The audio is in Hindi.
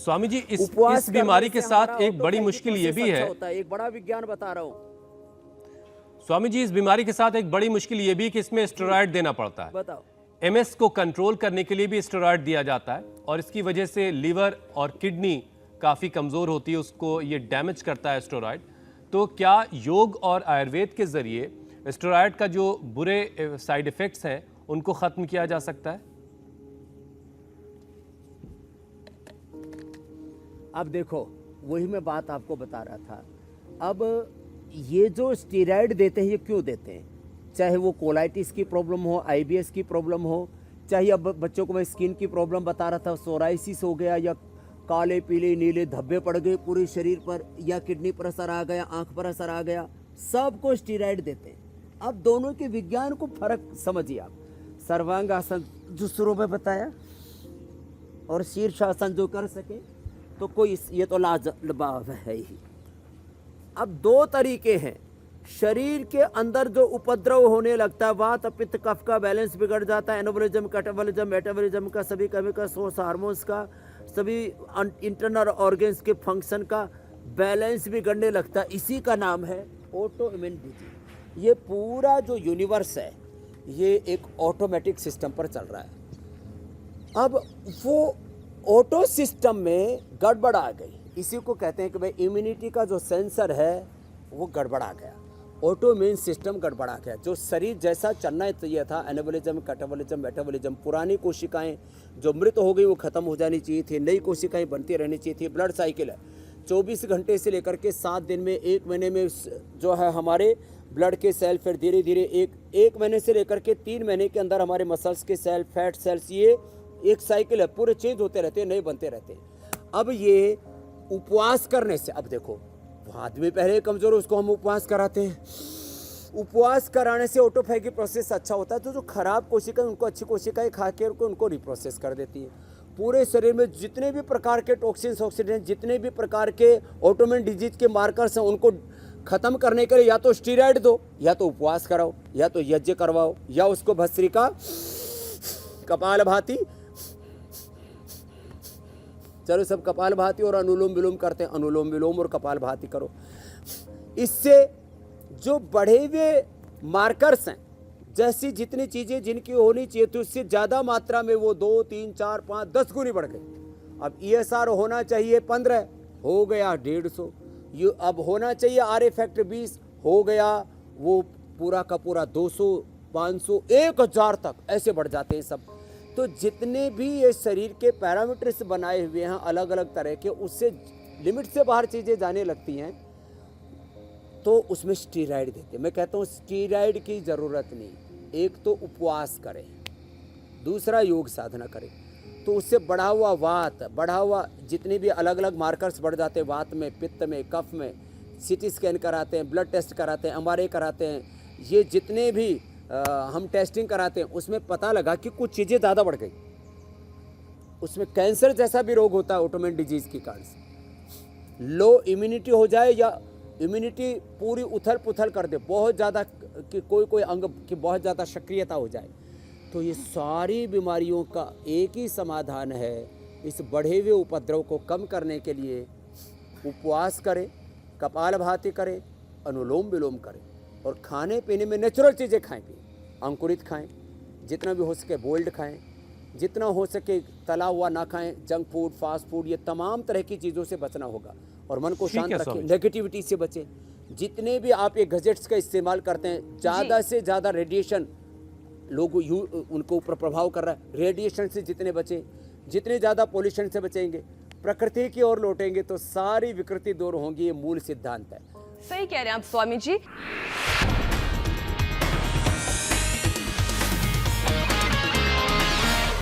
स्वामी जी, इस उपवास बीमारी के करने से साथ हमारा एक बड़ी autophagy मुश्किल ये process भी अच्छा है होता है। एक बड़ा विज्ञान बता रहा हूँ। स्वामी जी, इस बीमारी के साथ एक बड़ी मुश्किल ये भी कि इसमें स्टेरॉयड देना पड़ता है। बताओ। एमएस को कंट्रोल करने के लिए भी स्टेरॉयड दिया जाता है और इसकी वजह से लिवर और किडनी काफी कमजोर होती है, उसको ये डैमेज करता है स्टेरॉयड। तो क्या योग और आयुर्वेद के जरिए स्टेरॉयड का जो बुरे साइड इफेक्ट्स हैं उनको खत्म किया जा सकता है? अब देखो, वही मैं बात आपको बता रहा था। अब ये जो स्टेरॉइड देते हैं, ये क्यों देते हैं? चाहे वो कोलाइटिस की प्रॉब्लम हो, आईबीएस की प्रॉब्लम हो, चाहे अब बच्चों को मैं स्किन की प्रॉब्लम बता रहा था, सोराइसिस हो गया, या काले पीले नीले धब्बे पड़ गए पूरे शरीर पर, या किडनी पर असर आ गया, आंख पर असर आ गया, सबको स्टेरॉइड देते हैं। अब दोनों के विज्ञान को फर्क समझिए आप। सर्वांग आसन जो शुरू में बताया, और शीर्षासन जो कर सके, तो कोई ये तो लाजवाब है ही। अब दो तरीके हैं। शरीर के अंदर जो उपद्रव होने लगता है, वात पित्त कफ का बैलेंस बिगड़ जाता है, एनाबॉलिज्म कैटाबॉलिज्म मेटाबॉलिज्म का, सभी केमिकल सोर्स हार्मोन्स का, सभी इंटरनल ऑर्गन्स के फंक्शन का बैलेंस बिगड़ने लगता है। इसी का नाम है ऑटो इम्यून डिजीज। ये पूरा जो यूनिवर्स है, ये एक ऑटोमेटिक सिस्टम पर चल रहा है। अब वो ऑटो सिस्टम में गड़बड़ आ गई। इसी को कहते हैं कि भाई इम्यूनिटी का जो सेंसर है वो गड़बड़ा गया, ऑटो इम्यून सिस्टम गड़बड़ा गया। जो शरीर जैसा चलना चाहिए था, एनाबॉलिज्म कैटाबॉलिज्म मेटाबॉलिज्म, पुरानी कोशिकाएं जो मृत हो गई वो खत्म हो जानी चाहिए थी, नई कोशिकाएं बनती रहनी चाहिए थी। ब्लड साइकिल है 24 घंटे से लेकर के 7 दिन में, 1 महीने में जो है हमारे ब्लड के सेल, फिर धीरे धीरे एक महीने से लेकर के 3 महीने के अंदर हमारे मसल्स के सेल, फैट सेल्स, ये एक साइकिल है, पूरे चेंज होते रहते हैं, नए बनते रहते हैं। अब ये उपवास करने से, अब देखो आदमी पहले कमजोर है, उसको हम उपवास कराते हैं। उपवास कराने से ऑटोफैगी प्रोसेस अच्छा होता है, तो जो खराब कोशिकाएं उनको अच्छी कोशिकाएं खा के उनको रिप्रोसेस कर देती है। पूरे शरीर में जितने भी प्रकार के टॉक्सिन्स, ऑक्सीडेंट, जितने भी प्रकार के ऑटोइम्यून डिजीज के मार्कर्स हैं, उनको खत्म करने के लिए या तो स्टेरॉइड दो, या तो उपवास कराओ, या तो यज्ञ करवाओ, या उसको भस्त्रिका, कपालभाति, चलो सब कपालभाति और अनुलोम विलोम करते हैं, अनुलोम विलोम और कपालभाति करो। इससे जो बढ़े हुए मार्कर्स हैं, जैसी जितनी चीजें जिनकी होनी चाहिए थी, उससे ज्यादा मात्रा में वो 2, 3, 4, 5, 10 गुनी बढ़ गई। अब ESR होना चाहिए 15, हो गया 150। ये अब होना चाहिए RA फैक्टर 20, हो गया वो पूरा का पूरा 200, 500, 1000 तक ऐसे बढ़ जाते हैं सब। तो जितने भी ये शरीर के पैरामीटर्स बनाए हुए हैं अलग अलग तरह के, उससे लिमिट से बाहर चीज़ें जाने लगती हैं, तो उसमें स्टेरॉइड देते हैं। मैं कहता हूँ स्टेरॉइड की ज़रूरत नहीं। एक तो उपवास करें, दूसरा योग साधना करें, तो उससे बढ़ा हुआ वात, बढ़ा हुआ जितने भी अलग अलग मार्कर्स बढ़ जाते हैं, वात में, पित्त में, कफ में, CT स्कैन कराते हैं, ब्लड टेस्ट कराते हैं, MRA कराते हैं, ये जितने भी हम टेस्टिंग कराते हैं, उसमें पता लगा कि कुछ चीज़ें ज़्यादा बढ़ गई। उसमें कैंसर जैसा भी रोग होता है ऑटोइम्यून डिजीज के कारण से। लो इम्यूनिटी हो जाए, या इम्यूनिटी पूरी उथल पुथल कर दे, बहुत ज़्यादा कि कोई अंग की बहुत ज़्यादा सक्रियता हो जाए, तो ये सारी बीमारियों का एक ही समाधान है। इस बढ़े हुए उपद्रव को कम करने के लिए उपवास करें, कपालभाति करें, अनुलोम विलोम करें, और खाने पीने में नेचुरल चीज़ें खाएं, अंकुरित खाएं, जितना भी हो सके बॉइल्ड खाएं, जितना हो सके तला हुआ ना खाएं, जंक फूड, फास्ट फूड, ये तमाम तरह की चीज़ों से बचना होगा, और मन को शांत रखें, नेगेटिविटी से बचें। जितने भी आप ये गैजेट्स का इस्तेमाल करते हैं, ज़्यादा से ज़्यादा रेडिएशन उनको ऊपर प्रभाव कर रहा है, रेडिएशन से जितने बचें, जितने ज़्यादा पोल्यूशन से बचेंगे, प्रकृति की ओर लौटेंगे, तो सारी विकृति दूर होंगी। ये मूल सिद्धांत है। सही कह रहे हैं आप स्वामी जी।